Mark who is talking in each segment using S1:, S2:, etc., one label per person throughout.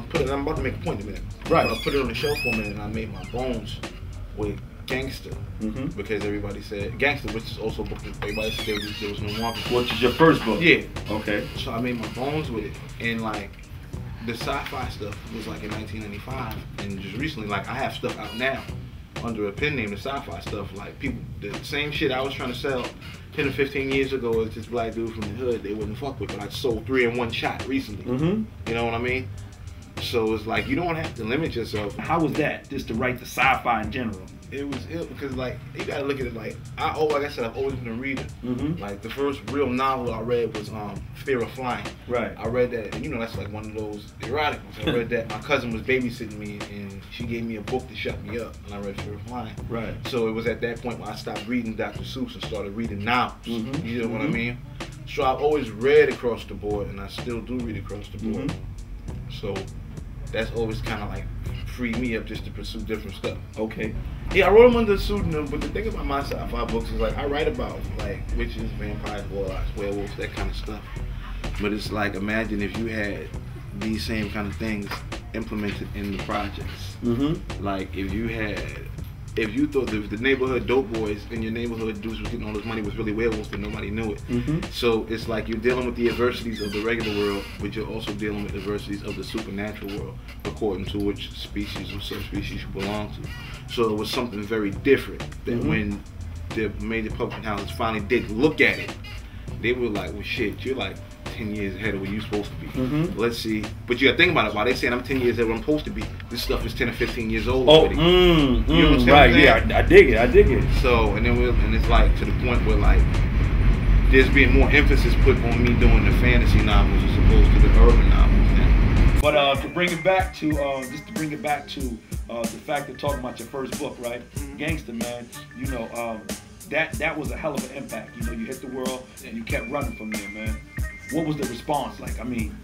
S1: put it. I'm about to make a point in a minute.
S2: Right.
S1: I put it on the shelf for a minute, and I made my bones with Gangster because everybody said Gangster, which is also a book that everybody said there was no market.
S2: Which is your first book?
S1: Yeah.
S2: Okay.
S1: So I made my bones with it, and like the sci-fi stuff was like in 1995, and just recently, like I have stuff out now under a pen name, the sci-fi stuff. Like people, the same shit I was trying to sell 10 or 15 years ago as this black dude from the hood, they wouldn't fuck with, but I sold 3 in 1 shot recently. You know what I mean? So it's like you don't have to limit yourself.
S2: How was that? Just to write the sci-fi in general?
S1: It was ill because like you gotta look at it like like I said, I've always been a reader. Like the first real novel I read was Fear of Flying.
S2: Right.
S1: I read that, and you know that's like one of those erotic ones. I read that. My cousin was babysitting me, and she gave me a book to shut me up, and I read Fear of Flying.
S2: Right.
S1: So it was at that point where I stopped reading Dr. Seuss and started reading novels. You know what I mean? So I've always read across the board, and I still do read across the board. So that's always kind of like freed me up just to pursue different stuff.
S2: Okay.
S1: Yeah, I wrote them under a pseudonym, but the thing about my sci-fi books is like I write about like witches, vampires, warlocks, werewolves, that kind of stuff. But it's like imagine if you had these same kind of things implemented in the projects. Like if you thought the neighborhood dope boys in your neighborhood dudes was getting all this money was really werewolves, but nobody knew it. So it's like you're dealing with the adversities of the regular world, but you're also dealing with adversities of the supernatural world, according to which species or subspecies you belong to. So it was something very different that when the major publishing houses finally did look at it, they were like, well shit, you're like 10 years ahead of where you're supposed to be. Let's see. But you gotta think about it. While they saying I'm 10 years ahead of where I'm supposed to be, this stuff is 10 or 15 years old already. You know what I'm
S2: right, yeah, I dig it.
S1: So, and it's like to the point where like, there's being more emphasis put on me doing the fantasy novels as opposed to the urban novels now.
S2: But to bring it back to, the fact of talking about your first book, right? Gangster, man, you know, that was a hell of an impact. You know, you hit the world and you kept running from there, man. What was the response like? I mean,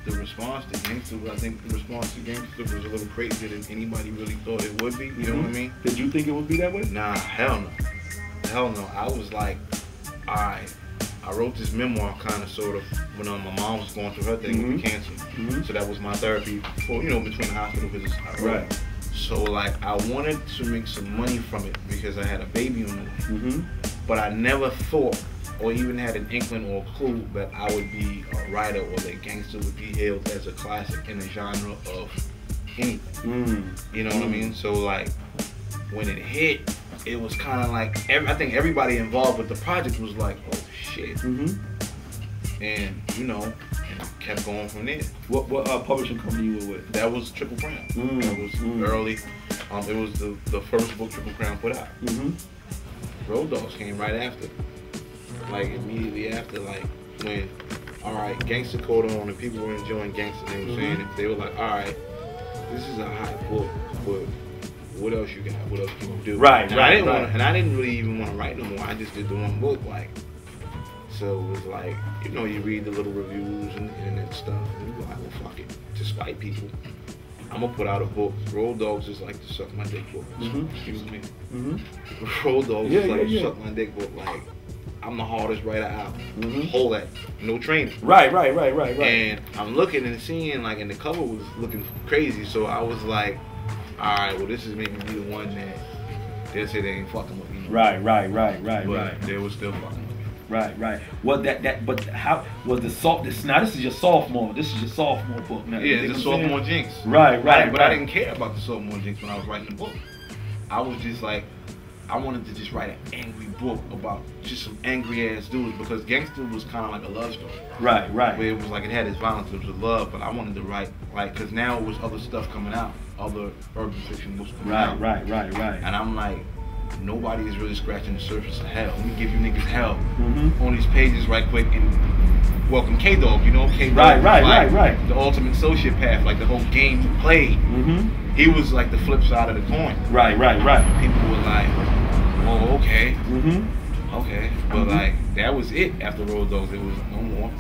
S1: the response to Gangster, I think the response to Gangster was a little crazier than anybody really thought it would be. You know what I mean?
S2: Did you think it would be that way?
S1: Nah, hell no. Hell no. I was like, alright, I wrote this memoir kind of sort of when my mom was going through her thing with cancer. So that was my therapy for, you know, between the hospital visits.
S2: Right.
S1: So like I wanted to make some money from it because I had a baby on the way. But I never thought or even had an inkling or a clue that I would be a writer or that Gangster would be hailed as a classic in the genre of anything. You know what I mean? So like when it hit, it was kind of like I think everybody involved with the project was like, oh shit. And you know, and kept going from there.
S2: What publishing company you were with?
S1: That was Triple Crown. That was early. It was the first book Triple Crown put out. Road Dogs came right after. Like immediately after, like when, alright, Gangster caught on and people were enjoying Gangster, they were saying it, they were like, alright, this is a hot book, but what else you got? What else can you do?
S2: Right.
S1: And I didn't really even want to write no more. I just did the one book, like. So it was like, you know, you read the little reviews and internet stuff, and you're like, well, fuck it, to spite people, I'm gonna put out a book. Road Dogs is like the suck my dick book. Excuse me. Road Dogs is like suck my dick book. Like, I'm the hardest writer out. Hold that. No training.
S2: Right.
S1: And I'm looking and seeing, like, and the cover was looking crazy, so I was like, alright, well, this is maybe be the one that they'll say they ain't fucking with me.
S2: Right.
S1: But they were still fucking with me.
S2: Right. Well, but how was now this is your sophomore. This is your sophomore book now.
S1: Yeah, it's a sophomore jinx.
S2: Right.
S1: But I didn't care about the sophomore jinx when I was writing the book. I was just like, I wanted to just write an angry book about just some angry ass dudes because Gangster was kind of like a love story.
S2: Right.
S1: Where it was like it had its violence, it was love, but I wanted to write like because now it was other stuff coming out, other urban fiction books coming out.
S2: Right.
S1: And I'm like, nobody is really scratching the surface of hell. Let me give you niggas hell on these pages right quick and welcome K-Dog. You know K-Dog.
S2: Right.
S1: The ultimate sociopath, like the whole game he played. He was like the flip side of the coin.
S2: Right.
S1: People were like, oh, okay. Okay. But like, that was it after Road Dogs. There was no more.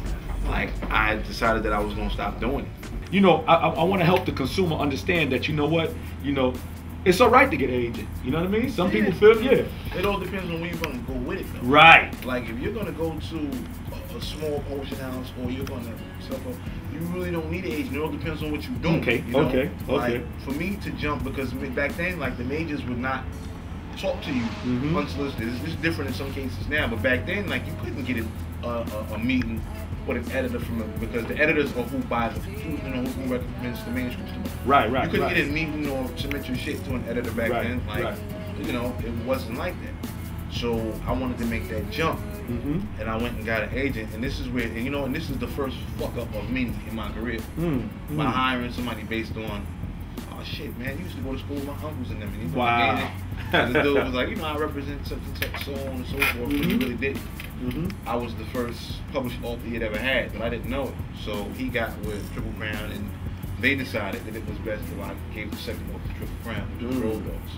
S1: Like, I decided that I was going to stop doing it.
S2: You know, I want to help the consumer understand that, you know what, you know, it's all right to get an agent. You know what I mean? Some people feel,
S1: It all depends on where you're going to go with it, though.
S2: Right.
S1: Like, if you're going to go to a small publishing house or you're gonna stuff up, you really don't need an agent. It all depends on what you're doing.
S2: Okay,
S1: you know?
S2: okay.
S1: Like, for me to jump, because back then, like, the majors would not talk to you unsolicited. It's different in some cases now, but back then, like, you couldn't get a meeting with an editor because the editors are who buy who recommends the manuscripts to me.
S2: Right.
S1: You couldn't get a meeting or submit your shit to an editor back then. Like, you know, it wasn't like that. So I wanted to make that jump, and I went and got an agent. And this is where, and this is the first fuck up of me in my career by hiring somebody based on, oh shit, man, you used to go to school with my uncles and them. And and the dude was like, I represent such and such, so on and so forth, but he really didn't. I was the first published author he had ever had, but I didn't know it. So he got with Triple Crown, and they decided that it was best if I gave the second book to Triple Crown, which was Road Dogs,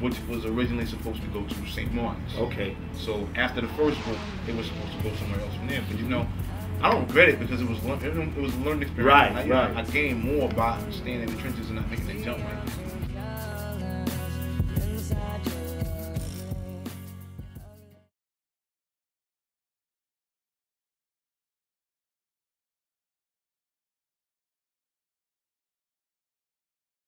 S1: which was originally supposed to go to St. Martin's.
S2: Okay.
S1: So after the first book, it was supposed to go somewhere else from there. But I don't regret it because it was a learning experience.
S2: Right.
S1: I gained more by staying in the trenches and not making that jump right.